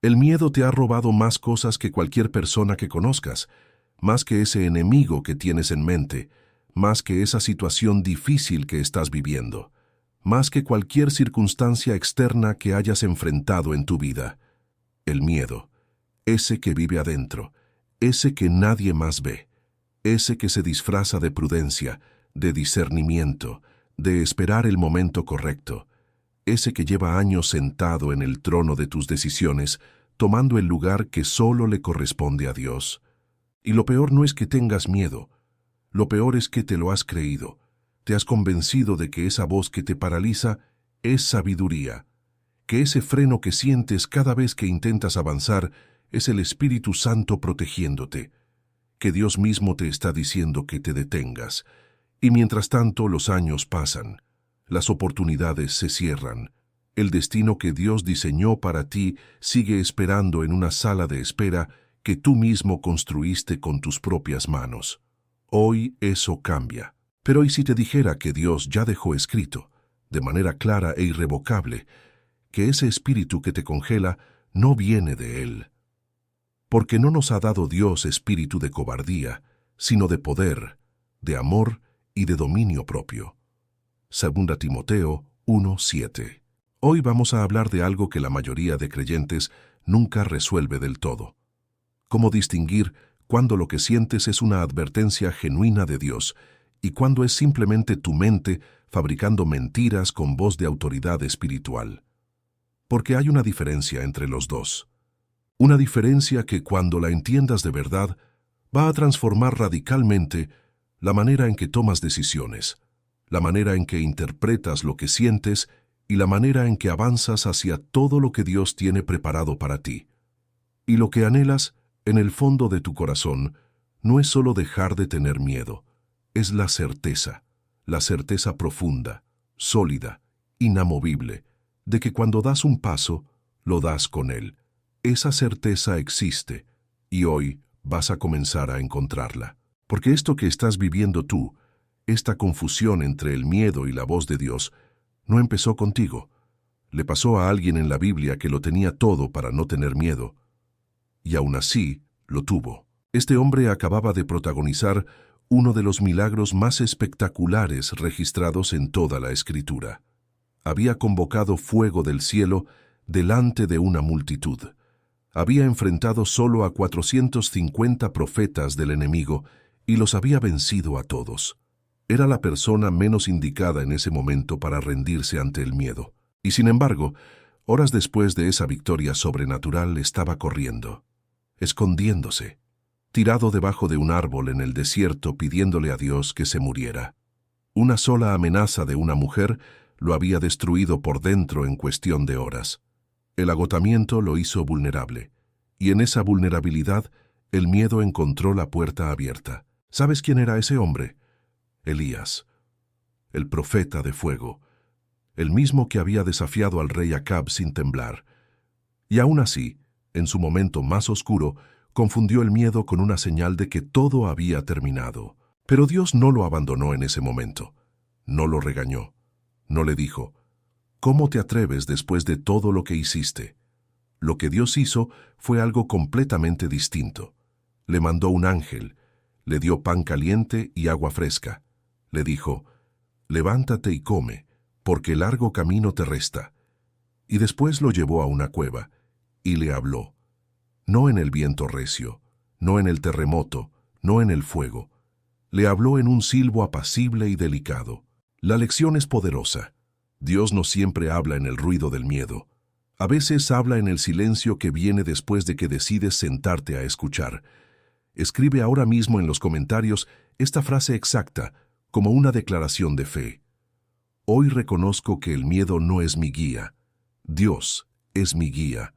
El miedo te ha robado más cosas que cualquier persona que conozcas, más que ese enemigo que tienes en mente, más que esa situación difícil que estás viviendo, más que cualquier circunstancia externa que hayas enfrentado en tu vida. El miedo, ese que vive adentro, ese que nadie más ve, ese que se disfraza de prudencia, de discernimiento, de esperar el momento correcto, ese que lleva años sentado en el trono de tus decisiones, tomando el lugar que solo le corresponde a Dios. Y lo peor no es que tengas miedo, lo peor es que te lo has creído, te has convencido de que esa voz que te paraliza es sabiduría, que ese freno que sientes cada vez que intentas avanzar es el Espíritu Santo protegiéndote, que Dios mismo te está diciendo que te detengas. Y mientras tanto los años pasan, las oportunidades se cierran, el destino que Dios diseñó para ti sigue esperando en una sala de espera que tú mismo construiste con tus propias manos. Hoy eso cambia. Pero ¿y si te dijera que Dios ya dejó escrito, de manera clara e irrevocable, que ese espíritu que te congela no viene de Él? Porque no nos ha dado Dios espíritu de cobardía, sino de poder, de amor y de dominio propio. 2 Timoteo 1:7. Hoy vamos a hablar de algo que la mayoría de creyentes nunca resuelve del todo. Cómo distinguir cuándo lo que sientes es una advertencia genuina de Dios y cuándo es simplemente tu mente fabricando mentiras con voz de autoridad espiritual. Porque hay una diferencia entre los dos. Una diferencia que cuando la entiendas de verdad va a transformar radicalmente la manera en que tomas decisiones, la manera en que interpretas lo que sientes y la manera en que avanzas hacia todo lo que Dios tiene preparado para ti. Y lo que anhelas en el fondo de tu corazón no es solo dejar de tener miedo, es la certeza profunda, sólida, inamovible, de que cuando das un paso, lo das con Él. Esa certeza existe y hoy vas a comenzar a encontrarla. Porque esto que estás viviendo tú, esta confusión entre el miedo y la voz de Dios, no empezó contigo. Le pasó a alguien en la Biblia que lo tenía todo para no tener miedo. Y aún así, lo tuvo. Este hombre acababa de protagonizar uno de los milagros más espectaculares registrados en toda la Escritura. Había convocado fuego del cielo delante de una multitud. Había enfrentado solo a 450 profetas del enemigo y los había vencido a todos. Era la persona menos indicada en ese momento para rendirse ante el miedo. Y sin embargo, horas después de esa victoria sobrenatural estaba corriendo, escondiéndose, tirado debajo de un árbol en el desierto pidiéndole a Dios que se muriera. Una sola amenaza de una mujer lo había destruido por dentro en cuestión de horas. El agotamiento lo hizo vulnerable, y en esa vulnerabilidad el miedo encontró la puerta abierta. ¿Sabes quién era ese hombre? Elías, el profeta de fuego, el mismo que había desafiado al rey Acab sin temblar. Y aún así, en su momento más oscuro, confundió el miedo con una señal de que todo había terminado. Pero Dios no lo abandonó en ese momento. No lo regañó. No le dijo, ¿cómo te atreves después de todo lo que hiciste? Lo que Dios hizo fue algo completamente distinto. Le mandó un ángel, le dio pan caliente y agua fresca. Le dijo, levántate y come, porque largo camino te resta. Y después lo llevó a una cueva, y le habló. No en el viento recio, no en el terremoto, no en el fuego. Le habló en un silbo apacible y delicado. La lección es poderosa. Dios no siempre habla en el ruido del miedo. A veces habla en el silencio que viene después de que decides sentarte a escuchar. Escribe ahora mismo en los comentarios esta frase exacta, como una declaración de fe. Hoy reconozco que el miedo no es mi guía. Dios es mi guía.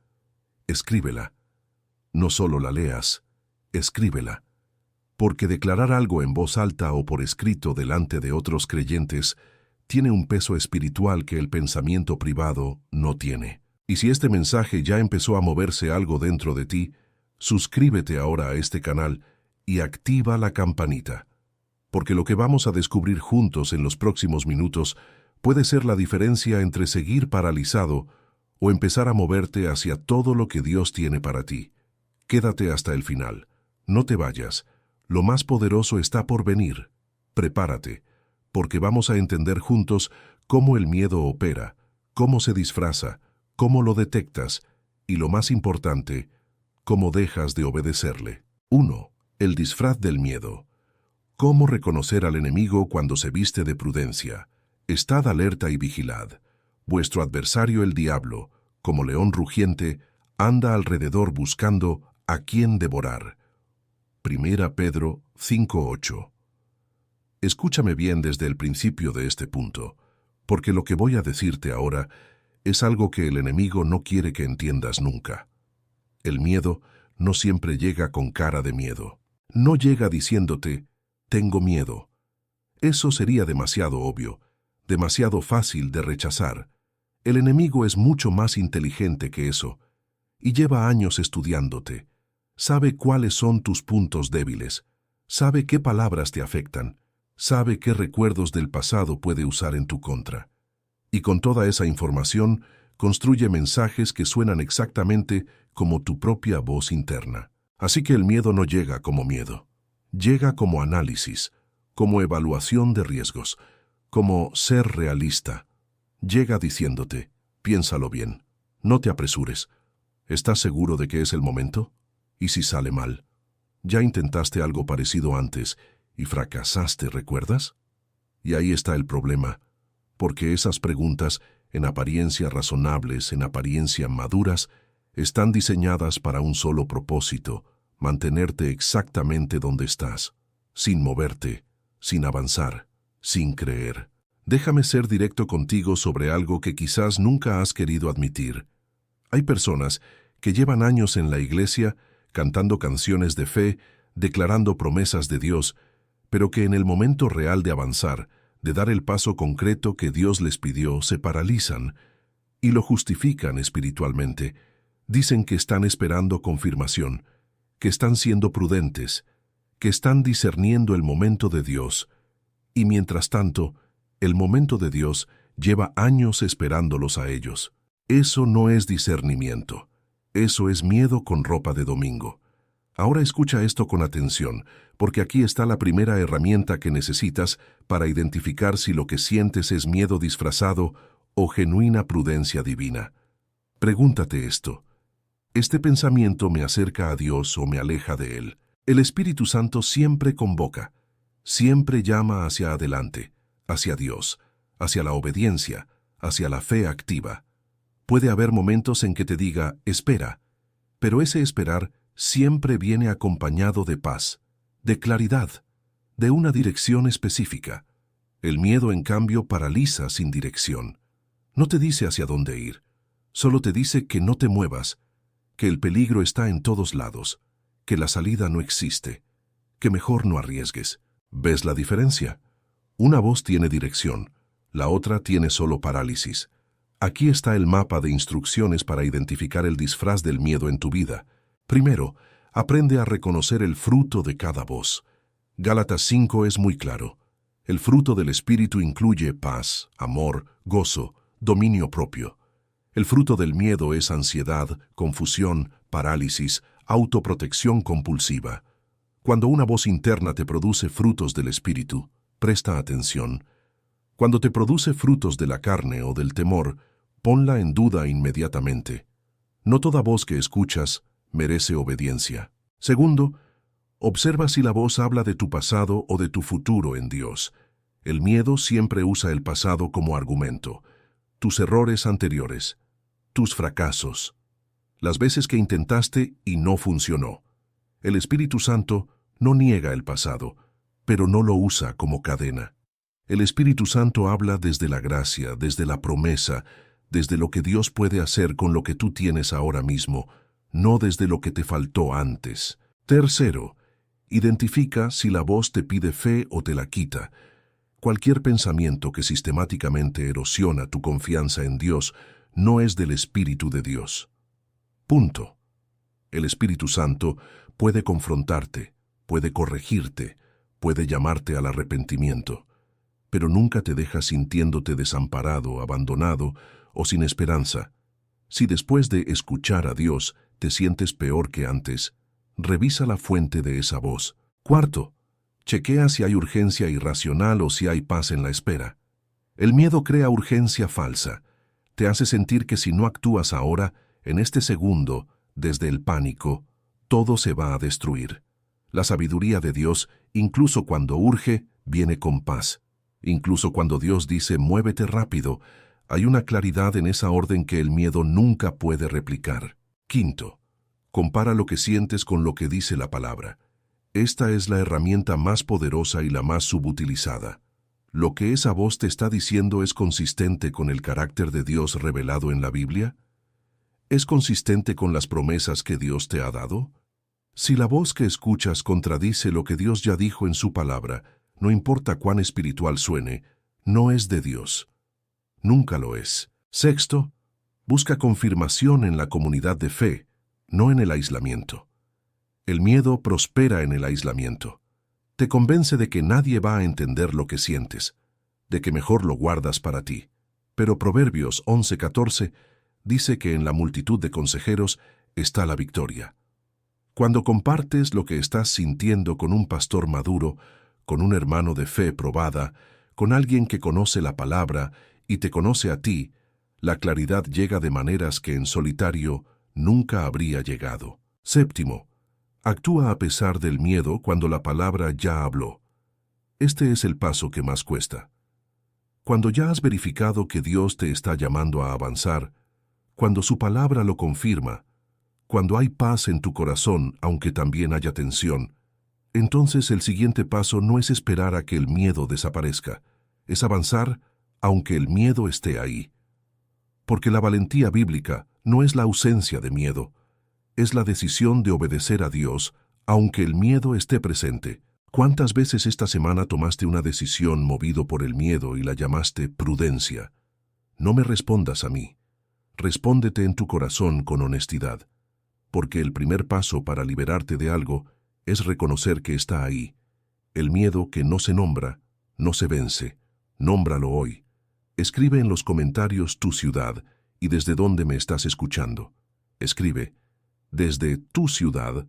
Escríbela. No solo la leas, escríbela. Porque declarar algo en voz alta o por escrito delante de otros creyentes tiene un peso espiritual que el pensamiento privado no tiene. Y si este mensaje ya empezó a moverse algo dentro de ti, suscríbete ahora a este canal y activa la campanita. Porque lo que vamos a descubrir juntos en los próximos minutos puede ser la diferencia entre seguir paralizado o empezar a moverte hacia todo lo que Dios tiene para ti. Quédate hasta el final. No te vayas. Lo más poderoso está por venir. Prepárate, porque vamos a entender juntos cómo el miedo opera, cómo se disfraza, cómo lo detectas y, lo más importante, cómo dejas de obedecerle. 1. El disfraz del miedo. ¿Cómo reconocer al enemigo cuando se viste de prudencia? Estad alerta y vigilad. Vuestro adversario el diablo, como león rugiente, anda alrededor buscando a quien devorar. 1 Pedro 5:8. Escúchame bien desde el principio de este punto, porque lo que voy a decirte ahora es algo que el enemigo no quiere que entiendas nunca. El miedo no siempre llega con cara de miedo. No llega diciéndote, tengo miedo. Eso sería demasiado obvio, demasiado fácil de rechazar. El enemigo es mucho más inteligente que eso, y lleva años estudiándote. Sabe cuáles son tus puntos débiles, sabe qué palabras te afectan, sabe qué recuerdos del pasado puede usar en tu contra. Y con toda esa información, construye mensajes que suenan exactamente como tu propia voz interna. Así que el miedo no llega como miedo. Llega como análisis, como evaluación de riesgos, como ser realista. Llega diciéndote, piénsalo bien, no te apresures. ¿Estás seguro de que es el momento? ¿Y si sale mal? Ya intentaste algo parecido antes y fracasaste, ¿recuerdas? Y ahí está el problema, porque esas preguntas, en apariencia razonables, en apariencia maduras, están diseñadas para un solo propósito: mantenerte exactamente donde estás, sin moverte, sin avanzar, sin creer. Déjame ser directo contigo sobre algo que quizás nunca has querido admitir. Hay personas que llevan años en la iglesia, cantando canciones de fe, declarando promesas de Dios, pero que en el momento real de avanzar, de dar el paso concreto que Dios les pidió, se paralizan y lo justifican espiritualmente. Dicen que están esperando confirmación, que están siendo prudentes, que están discerniendo el momento de Dios, y mientras tanto, el momento de Dios lleva años esperándolos a ellos. Eso no es discernimiento, eso es miedo con ropa de domingo. Ahora escucha esto con atención, porque aquí está la primera herramienta que necesitas para identificar si lo que sientes es miedo disfrazado o genuina prudencia divina. Pregúntate esto: ¿este pensamiento me acerca a Dios o me aleja de Él? El Espíritu Santo siempre convoca, siempre llama hacia adelante, hacia Dios, hacia la obediencia, hacia la fe activa. Puede haber momentos en que te diga, espera, pero ese esperar siempre viene acompañado de paz, de claridad, de una dirección específica. El miedo, en cambio, paraliza sin dirección. No te dice hacia dónde ir, solo te dice que no te muevas, que el peligro está en todos lados, que la salida no existe, que mejor no arriesgues. ¿Ves la diferencia? Una voz tiene dirección, la otra tiene solo parálisis. Aquí está el mapa de instrucciones para identificar el disfraz del miedo en tu vida. Primero, aprende a reconocer el fruto de cada voz. Gálatas 5 es muy claro. El fruto del Espíritu incluye paz, amor, gozo, dominio propio. El fruto del miedo es ansiedad, confusión, parálisis, autoprotección compulsiva. Cuando una voz interna te produce frutos del Espíritu, presta atención. Cuando te produce frutos de la carne o del temor, ponla en duda inmediatamente. No toda voz que escuchas merece obediencia. Segundo, observa si la voz habla de tu pasado o de tu futuro en Dios. El miedo siempre usa el pasado como argumento. Tus errores anteriores, tus fracasos, las veces que intentaste y no funcionó. El Espíritu Santo no niega el pasado, pero no lo usa como cadena. El Espíritu Santo habla desde la gracia, desde la promesa, desde lo que Dios puede hacer con lo que tú tienes ahora mismo, no desde lo que te faltó antes. Tercero, identifica si la voz te pide fe o te la quita. Cualquier pensamiento que sistemáticamente erosiona tu confianza en Dios no es del Espíritu de Dios. Punto. El Espíritu Santo puede confrontarte, puede corregirte, puede llamarte al arrepentimiento, pero nunca te deja sintiéndote desamparado, abandonado o sin esperanza. Si después de escuchar a Dios te sientes peor que antes, revisa la fuente de esa voz. Cuarto, chequea si hay urgencia irracional o si hay paz en la espera. El miedo crea urgencia falsa. Te hace sentir que si no actúas ahora, en este segundo, desde el pánico, todo se va a destruir. La sabiduría de Dios, incluso cuando urge, viene con paz. Incluso cuando Dios dice muévete rápido, hay una claridad en esa orden que el miedo nunca puede replicar. Quinto, compara lo que sientes con lo que dice la palabra. Esta es la herramienta más poderosa y la más subutilizada. ¿Lo que esa voz te está diciendo es consistente con el carácter de Dios revelado en la Biblia? ¿Es consistente con las promesas que Dios te ha dado? Si la voz que escuchas contradice lo que Dios ya dijo en su palabra, no importa cuán espiritual suene, no es de Dios. Nunca lo es. Sexto, busca confirmación en la comunidad de fe, no en el aislamiento. El miedo prospera en el aislamiento. Te convence de que nadie va a entender lo que sientes, de que mejor lo guardas para ti. Pero Proverbios 11:14 dice que en la multitud de consejeros está la victoria. Cuando compartes lo que estás sintiendo con un pastor maduro, con un hermano de fe probada, con alguien que conoce la palabra y te conoce a ti, la claridad llega de maneras que en solitario nunca habría llegado. Séptimo, actúa a pesar del miedo cuando la palabra ya habló. Este es el paso que más cuesta. Cuando ya has verificado que Dios te está llamando a avanzar, cuando su palabra lo confirma, cuando hay paz en tu corazón, aunque también haya tensión, entonces el siguiente paso no es esperar a que el miedo desaparezca, es avanzar aunque el miedo esté ahí. Porque la valentía bíblica no es la ausencia de miedo, es la decisión de obedecer a Dios, aunque el miedo esté presente. ¿Cuántas veces esta semana tomaste una decisión movido por el miedo y la llamaste prudencia? No me respondas a mí. Respóndete en tu corazón con honestidad, porque el primer paso para liberarte de algo es reconocer que está ahí. El miedo que no se nombra, no se vence. Nómbralo hoy. Escribe en los comentarios tu ciudad y desde dónde me estás escuchando. Escribe, desde tu ciudad,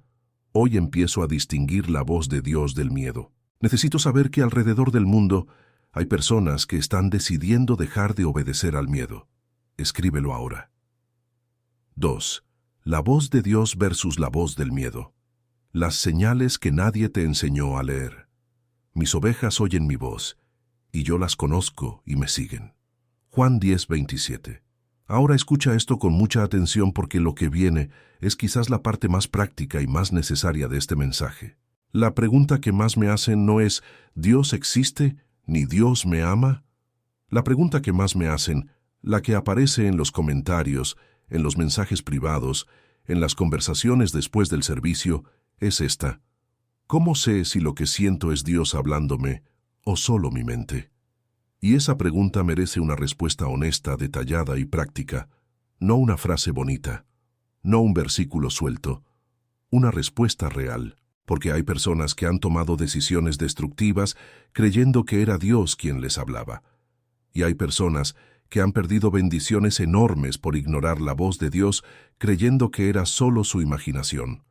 hoy empiezo a distinguir la voz de Dios del miedo. Necesito saber que alrededor del mundo hay personas que están decidiendo dejar de obedecer al miedo. Escríbelo ahora. 2. La voz de Dios versus la voz del miedo. Las señales que nadie te enseñó a leer. Mis ovejas oyen mi voz, y yo las conozco y me siguen. Juan 10:27. Ahora escucha esto con mucha atención porque lo que viene es quizás la parte más práctica y más necesaria de este mensaje. La pregunta que más me hacen no es ¿Dios existe? ¿Ni Dios me ama? La pregunta que más me hacen, la que aparece en los comentarios, en los mensajes privados, en las conversaciones después del servicio, es esta. ¿Cómo sé si lo que siento es Dios hablándome o solo mi mente? Y esa pregunta merece una respuesta honesta, detallada y práctica, no una frase bonita, no un versículo suelto, una respuesta real, porque hay personas que han tomado decisiones destructivas creyendo que era Dios quien les hablaba. Y hay personas que han perdido bendiciones enormes por ignorar la voz de Dios creyendo que era solo su imaginación.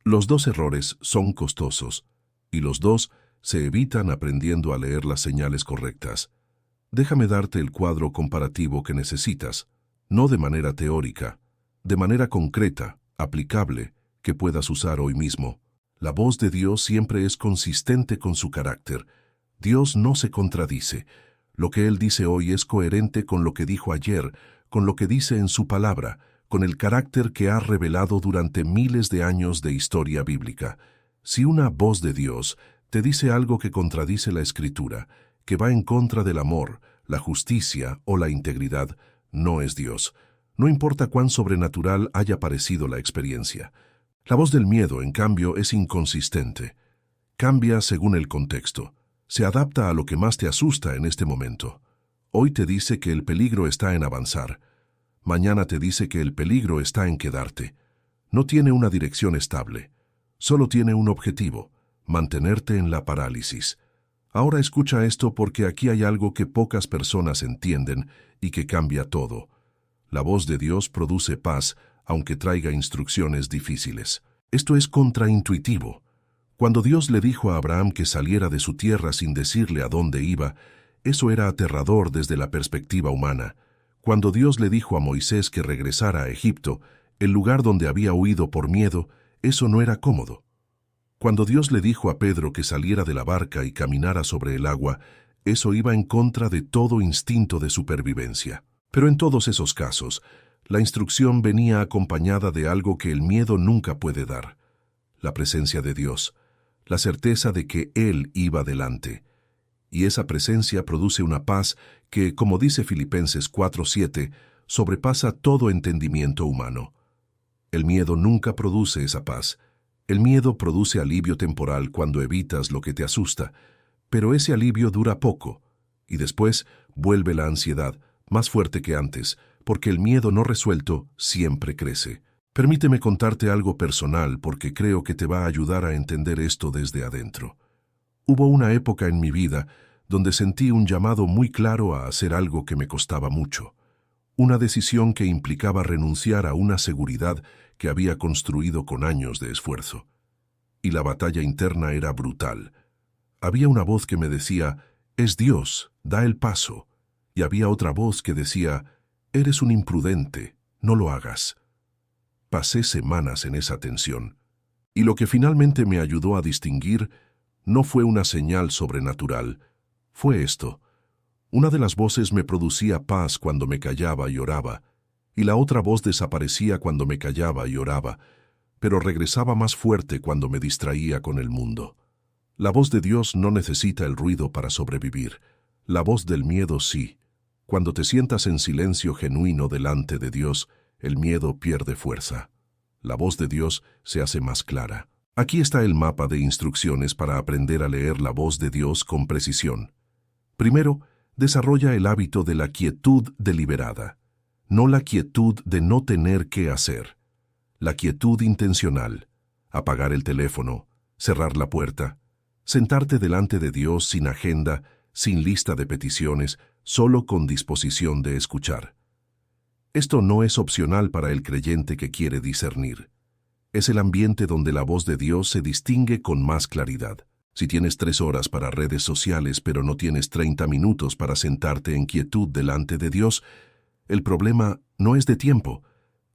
Los dos errores son costosos, y los dos se evitan aprendiendo a leer las señales correctas. Déjame darte el cuadro comparativo que necesitas, no de manera teórica, de manera concreta, aplicable, que puedas usar hoy mismo. La voz de Dios siempre es consistente con su carácter. Dios no se contradice. Lo que Él dice hoy es coherente con lo que dijo ayer, con lo que dice en su palabra, con el carácter que ha revelado durante miles de años de historia bíblica. Si una voz de Dios te dice algo que contradice la Escritura, que va en contra del amor, la justicia o la integridad, no es Dios. No importa cuán sobrenatural haya parecido la experiencia. La voz del miedo, en cambio, es inconsistente. Cambia según el contexto. Se adapta a lo que más te asusta en este momento. Hoy te dice que el peligro está en avanzar. Mañana te dice que el peligro está en quedarte. No tiene una dirección estable. Solo tiene un objetivo: mantenerte en la parálisis. Ahora escucha esto porque aquí hay algo que pocas personas entienden y que cambia todo. La voz de Dios produce paz, aunque traiga instrucciones difíciles. Esto es contraintuitivo. Cuando Dios le dijo a Abraham que saliera de su tierra sin decirle a dónde iba, eso era aterrador desde la perspectiva humana. Cuando Dios le dijo a Moisés que regresara a Egipto, el lugar donde había huido por miedo, eso no era cómodo. Cuando Dios le dijo a Pedro que saliera de la barca y caminara sobre el agua, eso iba en contra de todo instinto de supervivencia. Pero en todos esos casos, la instrucción venía acompañada de algo que el miedo nunca puede dar: la presencia de Dios, la certeza de que Él iba delante. Y esa presencia produce una paz que, como dice Filipenses 4:7, sobrepasa todo entendimiento humano. El miedo nunca produce esa paz. El miedo produce alivio temporal cuando evitas lo que te asusta, pero ese alivio dura poco, y después vuelve la ansiedad, más fuerte que antes, porque el miedo no resuelto siempre crece. Permíteme contarte algo personal porque creo que te va a ayudar a entender esto desde adentro. Hubo una época en mi vida donde sentí un llamado muy claro a hacer algo que me costaba mucho. Una decisión que implicaba renunciar a una seguridad que había construido con años de esfuerzo. Y la batalla interna era brutal. Había una voz que me decía: «Es Dios, da el paso». Y había otra voz que decía: «Eres un imprudente, no lo hagas». Pasé semanas en esa tensión. Y lo que finalmente me ayudó a distinguir no fue una señal sobrenatural, fue esto. Una de las voces me producía paz cuando me callaba y oraba, y la otra voz desaparecía cuando me callaba y oraba, pero regresaba más fuerte cuando me distraía con el mundo. La voz de Dios no necesita el ruido para sobrevivir. La voz del miedo sí. Cuando te sientas en silencio genuino delante de Dios, el miedo pierde fuerza. La voz de Dios se hace más clara. Aquí está el mapa de instrucciones para aprender a leer la voz de Dios con precisión. Primero, desarrolla el hábito de la quietud deliberada, no la quietud de no tener qué hacer. La quietud intencional: apagar el teléfono, cerrar la puerta, sentarte delante de Dios sin agenda, sin lista de peticiones, solo con disposición de escuchar. Esto no es opcional para el creyente que quiere discernir. Es el ambiente donde la voz de Dios se distingue con más claridad. Si tienes 3 horas para redes sociales pero no tienes 30 minutos para sentarte en quietud delante de Dios, el problema no es de tiempo,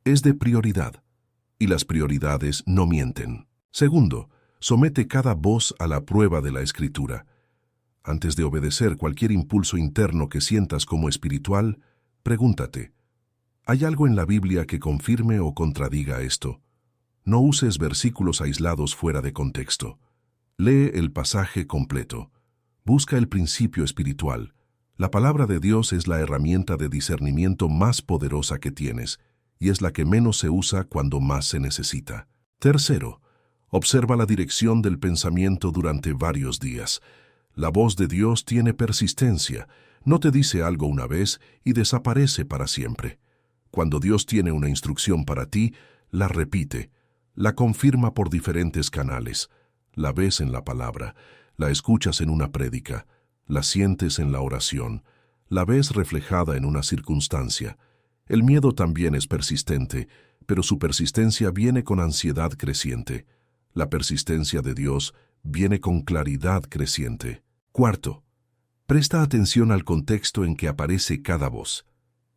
es de prioridad. Y las prioridades no mienten. Segundo, somete cada voz a la prueba de la Escritura. Antes de obedecer cualquier impulso interno que sientas como espiritual, pregúntate: ¿hay algo en la Biblia que confirme o contradiga esto? No uses versículos aislados fuera de contexto. Lee el pasaje completo. Busca el principio espiritual. La palabra de Dios es la herramienta de discernimiento más poderosa que tienes, y es la que menos se usa cuando más se necesita. Tercero, observa la dirección del pensamiento durante varios días. La voz de Dios tiene persistencia. No te dice algo una vez y desaparece para siempre. Cuando Dios tiene una instrucción para ti, la repite, la confirma por diferentes canales. La ves en la palabra, la escuchas en una prédica, la sientes en la oración, la ves reflejada en una circunstancia. El miedo también es persistente, pero su persistencia viene con ansiedad creciente. La persistencia de Dios viene con claridad creciente. Cuarto, presta atención al contexto en que aparece cada voz.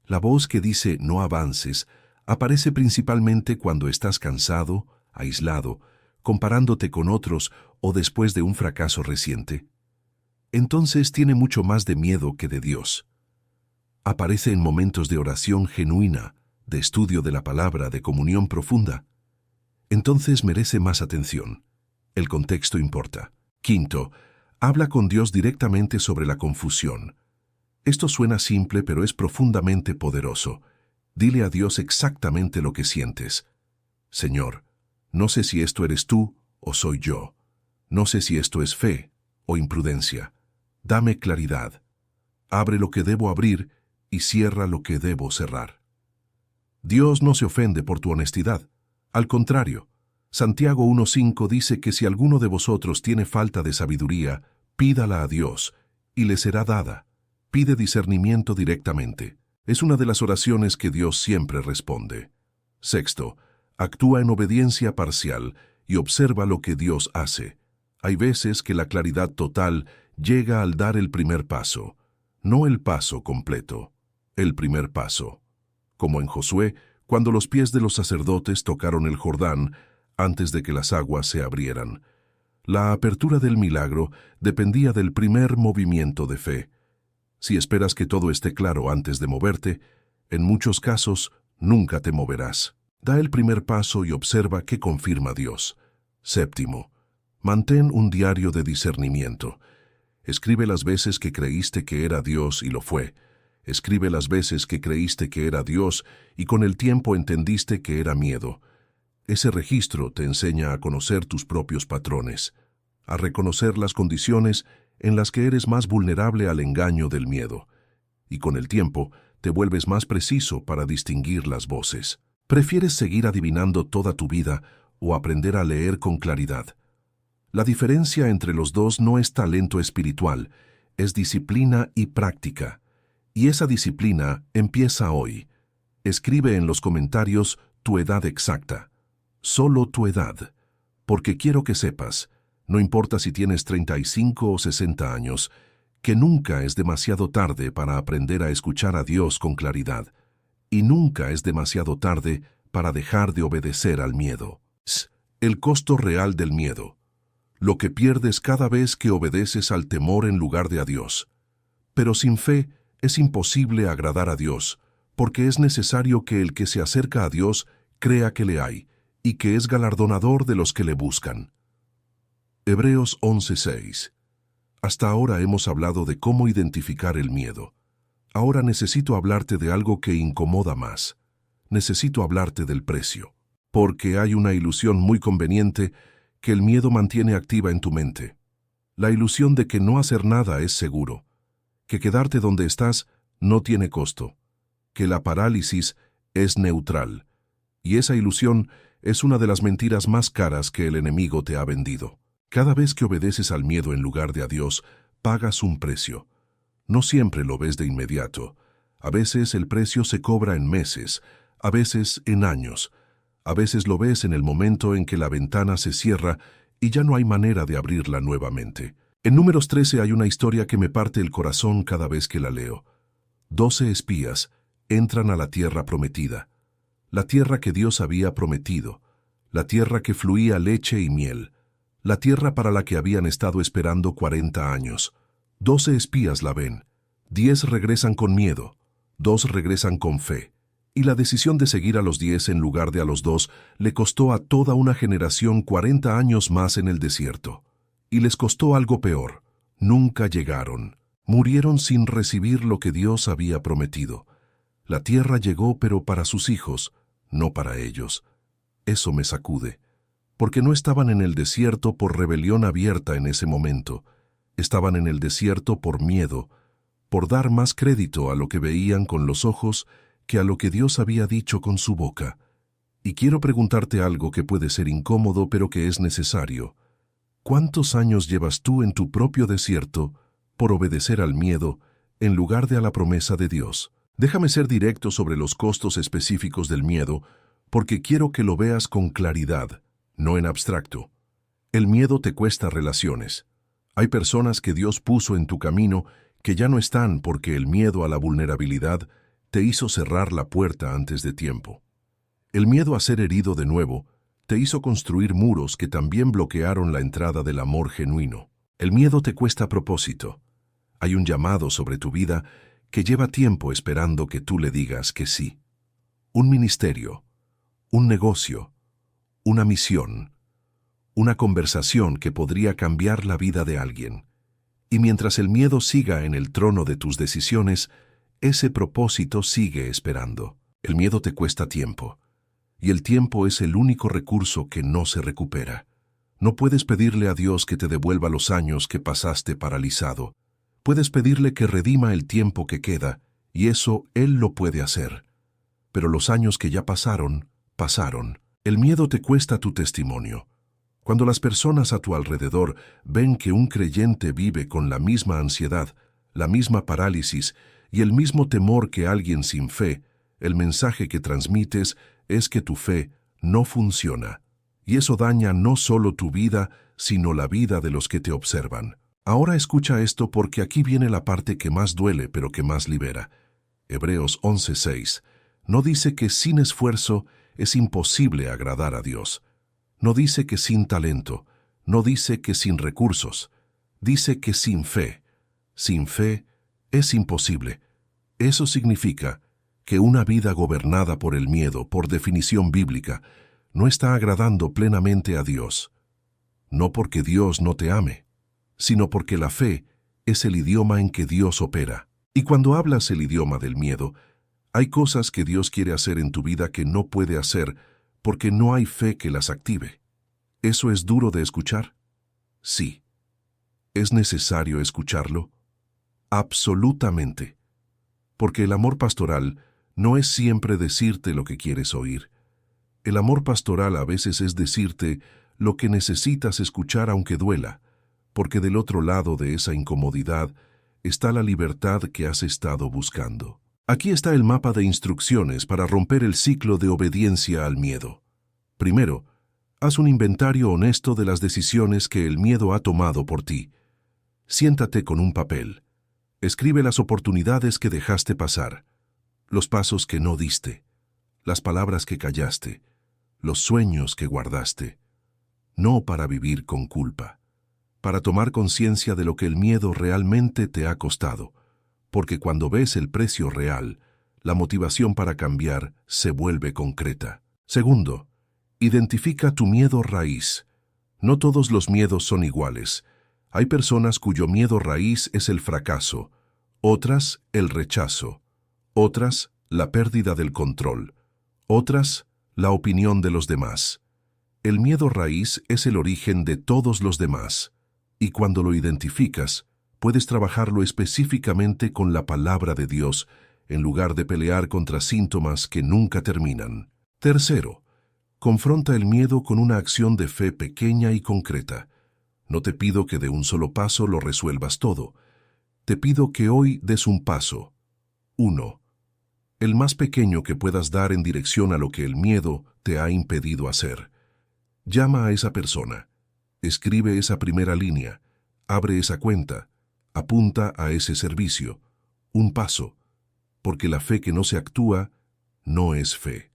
La voz que dice «no avances» aparece principalmente cuando estás cansado, aislado, comparándote con otros o después de un fracaso reciente. Entonces tiene mucho más de miedo que de Dios. Aparece en momentos de oración genuina, de estudio de la palabra, de comunión profunda. Entonces merece más atención. El contexto importa. Quinto, habla con Dios directamente sobre la confusión. Esto suena simple, pero es profundamente poderoso. Dile a Dios exactamente lo que sientes. Señor, no sé si esto eres tú o soy yo. No sé si esto es fe o imprudencia. Dame claridad. Abre lo que debo abrir y cierra lo que debo cerrar. Dios no se ofende por tu honestidad. Al contrario, Santiago 1:5 dice que si alguno de vosotros tiene falta de sabiduría, pídala a Dios y le será dada. Pide discernimiento directamente. Es una de las oraciones que Dios siempre responde. Sexto, actúa en obediencia parcial y observa lo que Dios hace. Hay veces que la claridad total llega al dar el primer paso, no el paso completo, el primer paso. Como en Josué, cuando los pies de los sacerdotes tocaron el Jordán antes de que las aguas se abrieran. La apertura del milagro dependía del primer movimiento de fe. Si esperas que todo esté claro antes de moverte, en muchos casos nunca te moverás. Da el primer paso y observa qué confirma Dios. Séptimo, mantén un diario de discernimiento. Escribe las veces que creíste que era Dios y lo fue. Escribe las veces que creíste que era Dios y con el tiempo entendiste que era miedo. Ese registro te enseña a conocer tus propios patrones, a reconocer las condiciones en las que eres más vulnerable al engaño del miedo. Y con el tiempo te vuelves más preciso para distinguir las voces. ¿Prefieres seguir adivinando toda tu vida o aprender a leer con claridad? La diferencia entre los dos no es talento espiritual, es disciplina y práctica. Y esa disciplina empieza hoy. Escribe en los comentarios tu edad exacta. Solo tu edad. Porque quiero que sepas, no importa si tienes 35 o 60 años, que nunca es demasiado tarde para aprender a escuchar a Dios con claridad. Y nunca es demasiado tarde para dejar de obedecer al miedo. El costo real del miedo. Lo que pierdes cada vez que obedeces al temor en lugar de a Dios. Pero sin fe es imposible agradar a Dios, porque es necesario que el que se acerca a Dios crea que le hay, y que es galardonador de los que le buscan. Hebreos 11:6. Hasta ahora hemos hablado de cómo identificar el miedo. Ahora necesito hablarte de algo que incomoda más. Necesito hablarte del precio. Porque hay una ilusión muy conveniente que el miedo mantiene activa en tu mente. La ilusión de que no hacer nada es seguro, que quedarte donde estás no tiene costo, que la parálisis es neutral. Y esa ilusión es una de las mentiras más caras que el enemigo te ha vendido. Cada vez que obedeces al miedo en lugar de a Dios, pagas un precio. No siempre lo ves de inmediato. A veces el precio se cobra en meses, a veces en años. A veces lo ves en el momento en que la ventana se cierra y ya no hay manera de abrirla nuevamente. En Números 13 hay una historia que me parte el corazón cada vez que la leo. 12 espías entran a la tierra prometida, la tierra que Dios había prometido, la tierra que fluía leche y miel, la tierra para la que habían estado esperando 40 años. 12 espías la ven, 10 regresan con miedo, 2 regresan con fe. Y la decisión de seguir a los 10 en lugar de a los 2 le costó a toda una generación 40 años más en el desierto. Y les costó algo peor. Nunca llegaron. Murieron sin recibir lo que Dios había prometido. La tierra llegó, pero para sus hijos, no para ellos. Eso me sacude. Porque no estaban en el desierto por rebelión abierta en ese momento. Estaban en el desierto por miedo, por dar más crédito a lo que veían con los ojos que a lo que Dios había dicho con su boca. Y quiero preguntarte algo que puede ser incómodo, pero que es necesario. ¿Cuántos años llevas tú en tu propio desierto por obedecer al miedo en lugar de a la promesa de Dios? Déjame ser directo sobre los costos específicos del miedo, porque quiero que lo veas con claridad, no en abstracto. El miedo te cuesta relaciones. Hay personas que Dios puso en tu camino que ya no están porque el miedo a la vulnerabilidad te hizo cerrar la puerta antes de tiempo. El miedo a ser herido de nuevo te hizo construir muros que también bloquearon la entrada del amor genuino. El miedo te cuesta propósito. Hay un llamado sobre tu vida que lleva tiempo esperando que tú le digas que sí. Un ministerio, un negocio, una misión, una conversación que podría cambiar la vida de alguien. Y mientras el miedo siga en el trono de tus decisiones, ese propósito sigue esperando. El miedo te cuesta tiempo, y el tiempo es el único recurso que no se recupera. No puedes pedirle a Dios que te devuelva los años que pasaste paralizado. Puedes pedirle que redima el tiempo que queda, y eso Él lo puede hacer. Pero los años que ya pasaron, pasaron. El miedo te cuesta tu testimonio. Cuando las personas a tu alrededor ven que un creyente vive con la misma ansiedad, la misma parálisis Y el mismo temor que alguien sin fe, el mensaje que transmites es que tu fe no funciona. Y eso daña no solo tu vida, sino la vida de los que te observan. Ahora escucha esto porque aquí viene la parte que más duele pero que más libera. Hebreos 11:6 no dice que sin esfuerzo es imposible agradar a Dios. No dice que sin talento, no dice que sin recursos. Dice que sin fe. Sin fe es imposible. Eso significa que una vida gobernada por el miedo, por definición bíblica, no está agradando plenamente a Dios. No porque Dios no te ame, sino porque la fe es el idioma en que Dios opera. Y cuando hablas el idioma del miedo, hay cosas que Dios quiere hacer en tu vida que no puede hacer porque no hay fe que las active. ¿Eso es duro de escuchar? Sí. ¿Es necesario escucharlo? Absolutamente. Porque el amor pastoral no es siempre decirte lo que quieres oír. El amor pastoral a veces es decirte lo que necesitas escuchar aunque duela, porque del otro lado de esa incomodidad está la libertad que has estado buscando. Aquí está el mapa de instrucciones para romper el ciclo de obediencia al miedo. Primero, haz un inventario honesto de las decisiones que el miedo ha tomado por ti. Siéntate con un papel. Escribe las oportunidades que dejaste pasar, los pasos que no diste, las palabras que callaste, los sueños que guardaste. No para vivir con culpa, para tomar conciencia de lo que el miedo realmente te ha costado, porque cuando ves el precio real, la motivación para cambiar se vuelve concreta. Segundo, identifica tu miedo raíz. No todos los miedos son iguales. Hay personas cuyo miedo raíz es el fracaso, otras el rechazo, otras la pérdida del control, otras la opinión de los demás. El miedo raíz es el origen de todos los demás, y cuando lo identificas, puedes trabajarlo específicamente con la palabra de Dios, en lugar de pelear contra síntomas que nunca terminan. Tercero, confronta el miedo con una acción de fe pequeña y concreta. No te pido que de un solo paso lo resuelvas todo. Te pido que hoy des un paso. 1. El más pequeño que puedas dar en dirección a lo que el miedo te ha impedido hacer. Llama a esa persona. Escribe esa primera línea. Abre esa cuenta. Apunta a ese servicio. Un paso. Porque la fe que no se actúa no es fe.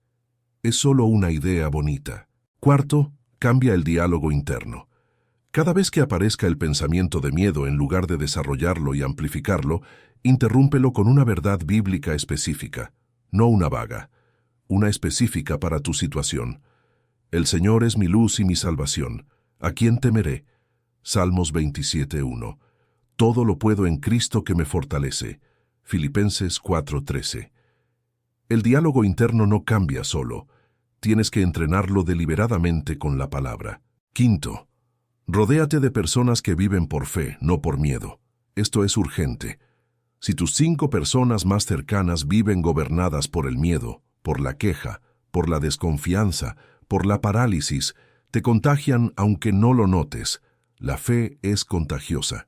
Es solo una idea bonita. Cuarto, cambia el diálogo interno. Cada vez que aparezca el pensamiento de miedo, en lugar de desarrollarlo y amplificarlo, interrúmpelo con una verdad bíblica específica, no una vaga, una específica para tu situación. El Señor es mi luz y mi salvación. ¿A quién temeré? Salmos 27:1. Todo lo puedo en Cristo que me fortalece. Filipenses 4:13. El diálogo interno no cambia solo. Tienes que entrenarlo deliberadamente con la palabra. Quinto, rodéate de personas que viven por fe, no por miedo. Esto es urgente. Si tus 5 personas más cercanas viven gobernadas por el miedo, por la queja, por la desconfianza, por la parálisis, te contagian aunque no lo notes. La fe es contagiosa,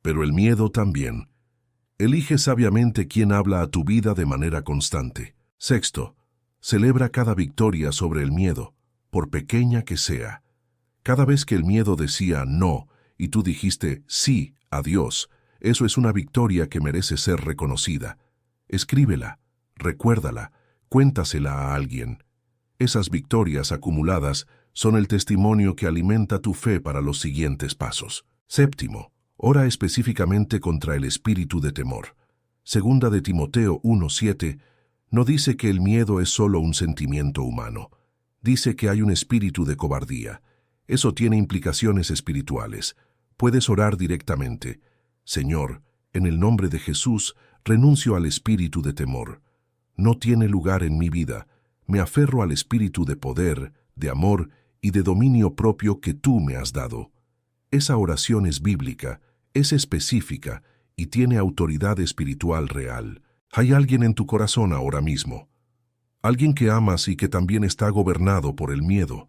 pero el miedo también. Elige sabiamente quién habla a tu vida de manera constante. Sexto, celebra cada victoria sobre el miedo, por pequeña que sea. Cada vez que el miedo decía no y tú dijiste sí a Dios, eso es una victoria que merece ser reconocida. Escríbela, recuérdala, cuéntasela a alguien. Esas victorias acumuladas son el testimonio que alimenta tu fe para los siguientes pasos. Séptimo, ora específicamente contra el espíritu de temor. Segunda de Timoteo 1:7 no dice que el miedo es solo un sentimiento humano. Dice que hay un espíritu de cobardía. Eso tiene implicaciones espirituales. Puedes orar directamente. Señor, en el nombre de Jesús, renuncio al espíritu de temor. No tiene lugar en mi vida. Me aferro al espíritu de poder, de amor y de dominio propio que tú me has dado. Esa oración es bíblica, es específica y tiene autoridad espiritual real. Hay alguien en tu corazón ahora mismo. Alguien que amas y que también está gobernado por el miedo.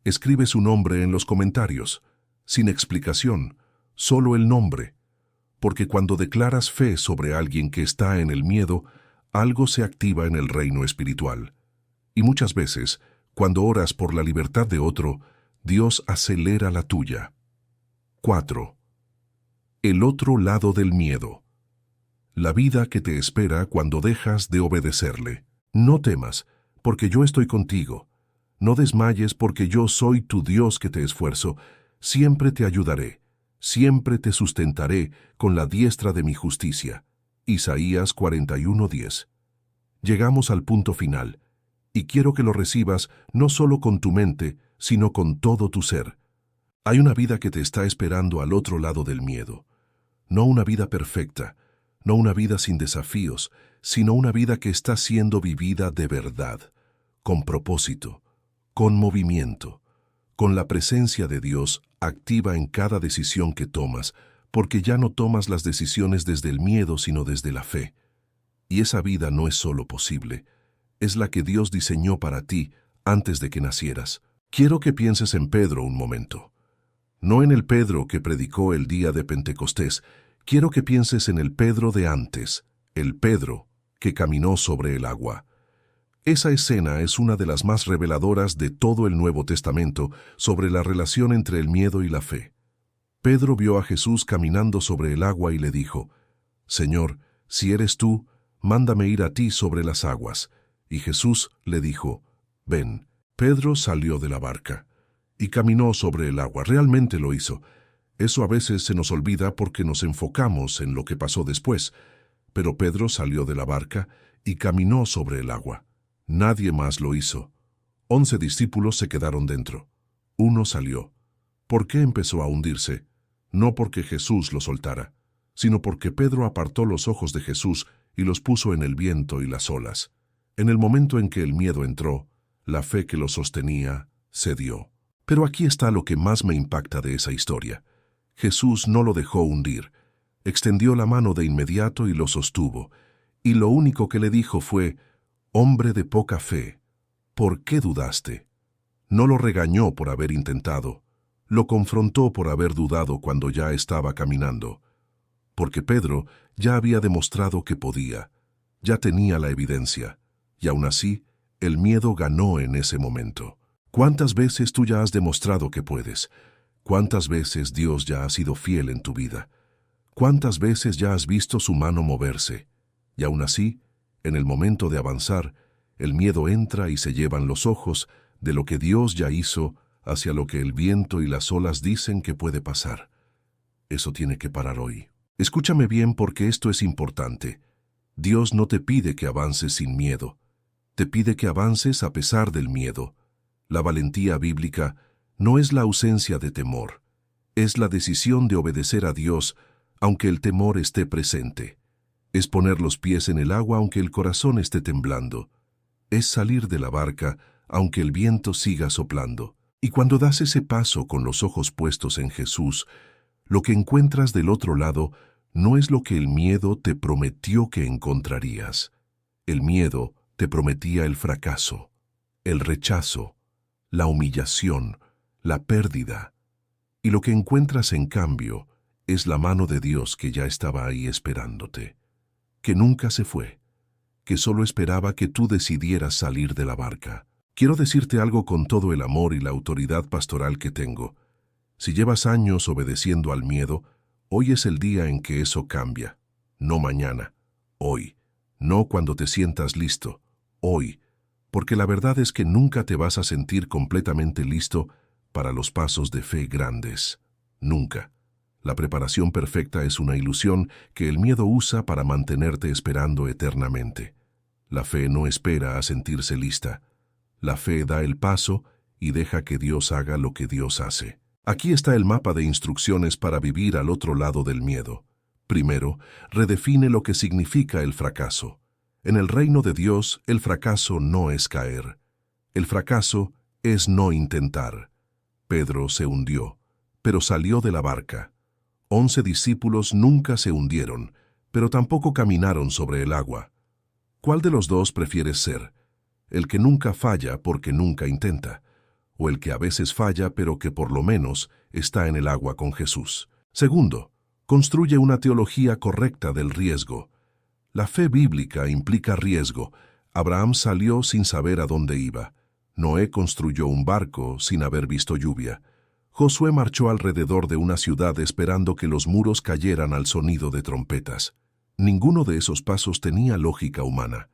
Escribe su nombre en los comentarios, sin explicación, solo el nombre. Porque cuando declaras fe sobre alguien que está en el miedo, algo se activa en el reino espiritual. Y muchas veces, cuando oras por la libertad de otro, Dios acelera la tuya. 4. El otro lado del miedo. La vida que te espera cuando dejas de obedecerle. No temas, porque yo estoy contigo. No desmayes, porque yo soy tu Dios que te esfuerzo. Siempre te ayudaré, siempre te sustentaré con la diestra de mi justicia. Isaías 41:10. Llegamos al punto final, y quiero que lo recibas no solo con tu mente, sino con todo tu ser. Hay una vida que te está esperando al otro lado del miedo. No una vida perfecta, no una vida sin desafíos, sino una vida que está siendo vivida de verdad, con propósito, con movimiento, con la presencia de Dios activa en cada decisión que tomas, porque ya no tomas las decisiones desde el miedo, sino desde la fe. Y esa vida no es solo posible, es la que Dios diseñó para ti antes de que nacieras. Quiero que pienses en Pedro un momento. No en el Pedro que predicó el día de Pentecostés, quiero que pienses en el Pedro de antes, el Pedro que caminó sobre el agua. Esa escena es una de las más reveladoras de todo el Nuevo Testamento sobre la relación entre el miedo y la fe. Pedro vio a Jesús caminando sobre el agua y le dijo, «Señor, si eres tú, mándame ir a ti sobre las aguas». Y Jesús le dijo, «Ven». Pedro salió de la barca y caminó sobre el agua. Realmente lo hizo. Eso a veces se nos olvida porque nos enfocamos en lo que pasó después. Pero Pedro salió de la barca y caminó sobre el agua. Nadie más lo hizo. 11 discípulos se quedaron dentro. Uno salió. ¿Por qué empezó a hundirse? No porque Jesús lo soltara, sino porque Pedro apartó los ojos de Jesús y los puso en el viento y las olas. En el momento en que el miedo entró, la fe que lo sostenía cedió. Pero aquí está lo que más me impacta de esa historia. Jesús no lo dejó hundir. Extendió la mano de inmediato y lo sostuvo. Y lo único que le dijo fue, «Hombre de poca fe, ¿por qué dudaste?». No lo regañó por haber intentado. Lo confrontó por haber dudado cuando ya estaba caminando. Porque Pedro ya había demostrado que podía. Ya tenía la evidencia. Y aún así, el miedo ganó en ese momento. ¿Cuántas veces tú ya has demostrado que puedes? ¿Cuántas veces Dios ya ha sido fiel en tu vida? ¿Cuántas veces ya has visto su mano moverse? Y aún así, en el momento de avanzar, el miedo entra y se llevan los ojos de lo que Dios ya hizo hacia lo que el viento y las olas dicen que puede pasar. Eso tiene que parar hoy. Escúchame bien porque esto es importante. Dios no te pide que avances sin miedo. Te pide que avances a pesar del miedo. La valentía bíblica no es la ausencia de temor. Es la decisión de obedecer a Dios aunque el temor esté presente. Es poner los pies en el agua aunque el corazón esté temblando. Es salir de la barca aunque el viento siga soplando. Y cuando das ese paso con los ojos puestos en Jesús, lo que encuentras del otro lado no es lo que el miedo te prometió que encontrarías. El miedo te prometía el fracaso, el rechazo, la humillación, la pérdida. Y lo que encuentras en cambio es la mano de Dios que ya estaba ahí esperándote, que nunca se fue, que solo esperaba que tú decidieras salir de la barca. Quiero decirte algo con todo el amor y la autoridad pastoral que tengo. Si llevas años obedeciendo al miedo, hoy es el día en que eso cambia. No mañana, hoy. No cuando te sientas listo, hoy. Porque la verdad es que nunca te vas a sentir completamente listo para los pasos de fe grandes. Nunca. La preparación perfecta es una ilusión que el miedo usa para mantenerte esperando eternamente. La fe no espera a sentirse lista. La fe da el paso y deja que Dios haga lo que Dios hace. Aquí está el mapa de instrucciones para vivir al otro lado del miedo. Primero, redefine lo que significa el fracaso. En el reino de Dios, el fracaso no es caer. El fracaso es no intentar. Pedro se hundió, pero salió de la barca. 11 discípulos nunca se hundieron, pero tampoco caminaron sobre el agua. ¿Cuál de los dos prefieres ser? ¿El que nunca falla porque nunca intenta? ¿O el que a veces falla pero que por lo menos está en el agua con Jesús? Segundo, Construye una teología correcta del riesgo. La fe bíblica implica riesgo. Abraham salió sin saber a dónde iba. Noé construyó un barco sin haber visto lluvia. Josué marchó alrededor de una ciudad esperando que los muros cayeran al sonido de trompetas. Ninguno de esos pasos tenía lógica humana.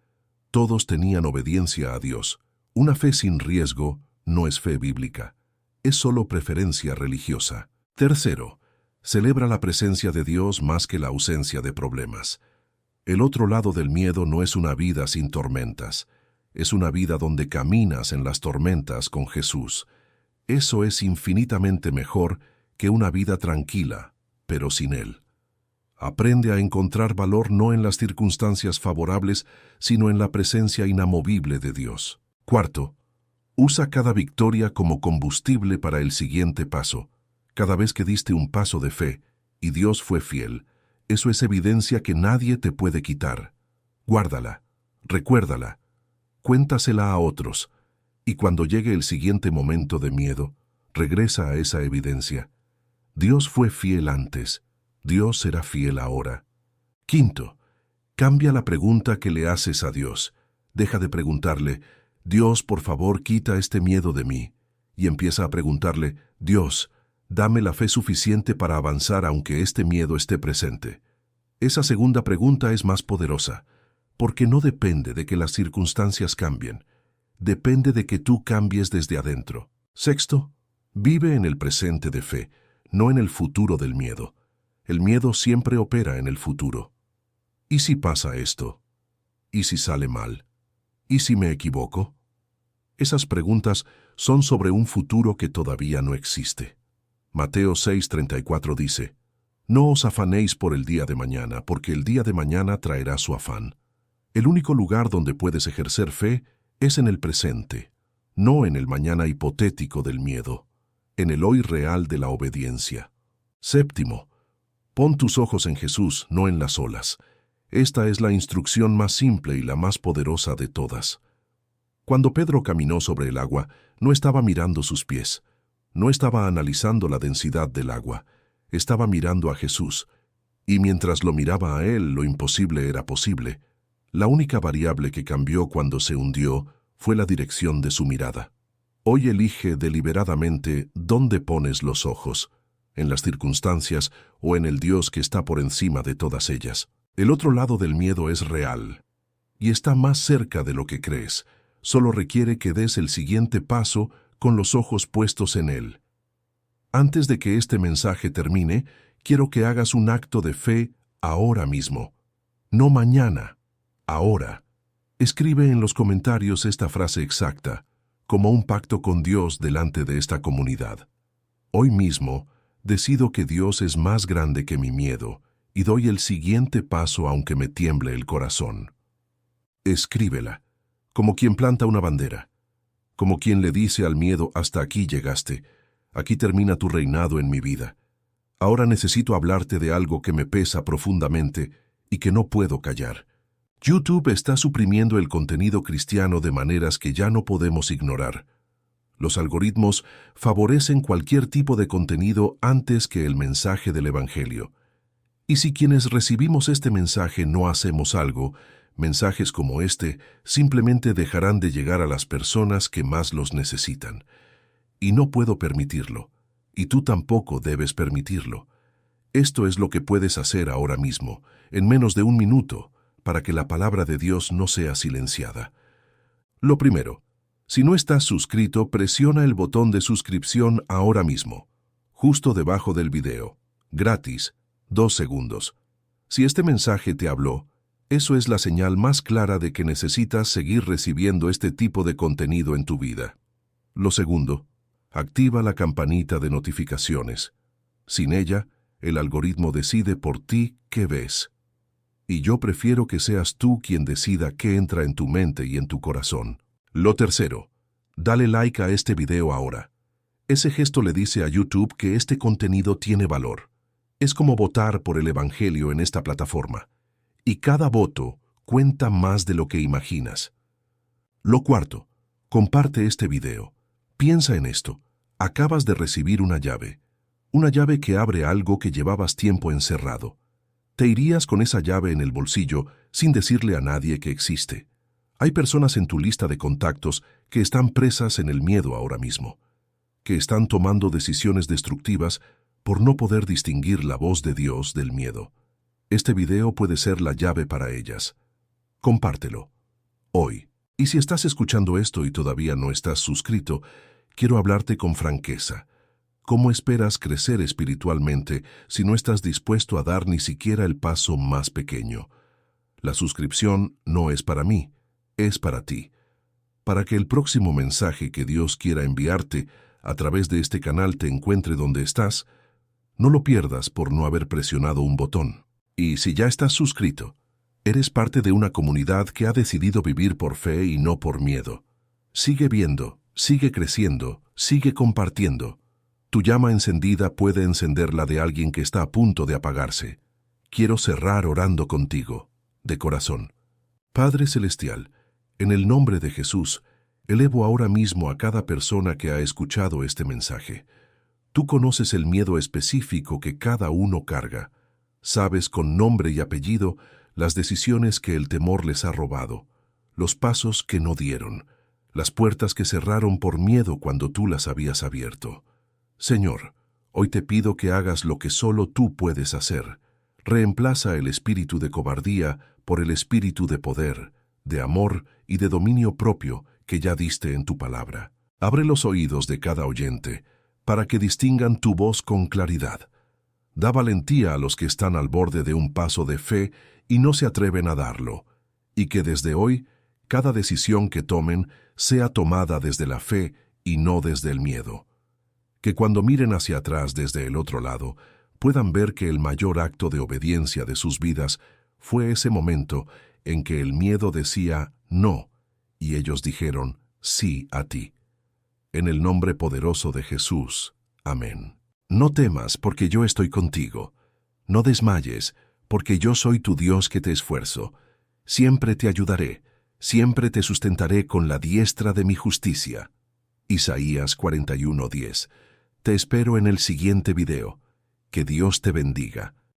Todos tenían obediencia a Dios. Una fe sin riesgo no es fe bíblica. Es solo preferencia religiosa. Tercero, celebra la presencia de Dios más que la ausencia de problemas. El otro lado del miedo no es una vida sin tormentas. Es una vida donde caminas en las tormentas con Jesús. Eso es infinitamente mejor que una vida tranquila, pero sin Él. Aprende a encontrar valor no en las circunstancias favorables, sino en la presencia inamovible de Dios. Cuarto, usa cada victoria como combustible para el siguiente paso. Cada vez que diste un paso de fe, y Dios fue fiel, eso es evidencia que nadie te puede quitar. Guárdala, recuérdala, cuéntasela a otros, y cuando llegue el siguiente momento de miedo, regresa a esa evidencia. Dios fue fiel antes, Dios será fiel ahora. Quinto, cambia la pregunta que le haces a Dios. Deja de preguntarle, Dios, por favor, quita este miedo de mí, y empieza a preguntarle, Dios, dame la fe suficiente para avanzar aunque este miedo esté presente. Esa segunda pregunta es más poderosa, porque no depende de que las circunstancias cambien, depende de que tú cambies desde adentro. Sexto, vive en el presente de fe, no en el futuro del miedo. El miedo siempre opera en el futuro. ¿Y si pasa esto? ¿Y si sale mal? ¿Y si me equivoco? Esas preguntas son sobre un futuro que todavía no existe. Mateo 6:34 dice, no os afanéis por el día de mañana, porque el día de mañana traerá su afán. El único lugar donde puedes ejercer fe es en el presente, no en el mañana hipotético del miedo, en el hoy real de la obediencia. Séptimo, pon tus ojos en Jesús, no en las olas. Esta es la instrucción más simple y la más poderosa de todas. Cuando Pedro caminó sobre el agua, no estaba mirando sus pies, no estaba analizando la densidad del agua, estaba mirando a Jesús, y mientras lo miraba a él, lo imposible era posible. La única variable que cambió cuando se hundió fue la dirección de su mirada. Hoy elige deliberadamente dónde pones los ojos, en las circunstancias o en el Dios que está por encima de todas ellas. El otro lado del miedo es real, y está más cerca de lo que crees. Solo requiere que des el siguiente paso con los ojos puestos en él. Antes de que este mensaje termine, quiero que hagas un acto de fe ahora mismo. No mañana, ahora. Escribe en los comentarios esta frase exacta, como un pacto con Dios delante de esta comunidad. Hoy mismo, decido que Dios es más grande que mi miedo y doy el siguiente paso aunque me tiemble el corazón. Escríbela, como quien planta una bandera, como quien le dice al miedo, hasta aquí llegaste, aquí termina tu reinado en mi vida. Ahora necesito hablarte de algo que me pesa profundamente y que no puedo callar. YouTube está suprimiendo el contenido cristiano de maneras que ya no podemos ignorar. Los algoritmos favorecen cualquier tipo de contenido antes que el mensaje del Evangelio. Y si quienes recibimos este mensaje no hacemos algo, mensajes como este simplemente dejarán de llegar a las personas que más los necesitan. Y no puedo permitirlo, y tú tampoco debes permitirlo. Esto es lo que puedes hacer ahora mismo, en menos de un minuto, para que la palabra de Dios no sea silenciada. Lo primero, si no estás suscrito, presiona el botón de suscripción ahora mismo, justo debajo del video, gratis, 2 segundos. Si este mensaje te habló, eso es la señal más clara de que necesitas seguir recibiendo este tipo de contenido en tu vida. Lo segundo, activa la campanita de notificaciones. Sin ella, el algoritmo decide por ti qué ves. Y yo prefiero que seas tú quien decida qué entra en tu mente y en tu corazón. Lo tercero, dale like a este video ahora. Ese gesto le dice a YouTube que este contenido tiene valor. Es como votar por el Evangelio en esta plataforma. Y cada voto cuenta más de lo que imaginas. Lo cuarto, comparte este video. Piensa en esto. Acabas de recibir una llave. Una llave que abre algo que llevabas tiempo encerrado. Te irías con esa llave en el bolsillo sin decirle a nadie que existe. Hay personas en tu lista de contactos que están presas en el miedo ahora mismo, que están tomando decisiones destructivas por no poder distinguir la voz de Dios del miedo. Este video puede ser la llave para ellas. Compártelo. Hoy. Y si estás escuchando esto y todavía no estás suscrito, quiero hablarte con franqueza. ¿Cómo esperas crecer espiritualmente si no estás dispuesto a dar ni siquiera el paso más pequeño? La suscripción no es para mí, es para ti. Para que el próximo mensaje que Dios quiera enviarte a través de este canal te encuentre donde estás, no lo pierdas por no haber presionado un botón. Y si ya estás suscrito, eres parte de una comunidad que ha decidido vivir por fe y no por miedo. Sigue viendo, sigue creciendo, sigue compartiendo. Tu llama encendida puede encender la de alguien que está a punto de apagarse. Quiero cerrar orando contigo, de corazón. Padre Celestial, en el nombre de Jesús, elevo ahora mismo a cada persona que ha escuchado este mensaje. Tú conoces el miedo específico que cada uno carga. Sabes con nombre y apellido las decisiones que el temor les ha robado, los pasos que no dieron, las puertas que cerraron por miedo cuando tú las habías abierto. Señor, hoy te pido que hagas lo que solo tú puedes hacer. Reemplaza el espíritu de cobardía por el espíritu de poder, de amor y de dominio propio que ya diste en tu palabra. Abre los oídos de cada oyente para que distingan tu voz con claridad. Da valentía a los que están al borde de un paso de fe y no se atreven a darlo, y que desde hoy cada decisión que tomen sea tomada desde la fe y no desde el miedo. Que cuando miren hacia atrás desde el otro lado, puedan ver que el mayor acto de obediencia de sus vidas fue ese momento en que el miedo decía no, y ellos dijeron sí a ti. En el nombre poderoso de Jesús. Amén. No temas, porque yo estoy contigo. No desmayes, porque yo soy tu Dios que te esfuerzo. Siempre te ayudaré, siempre te sustentaré con la diestra de mi justicia. Isaías 41:10. Te espero en el siguiente video. Que Dios te bendiga.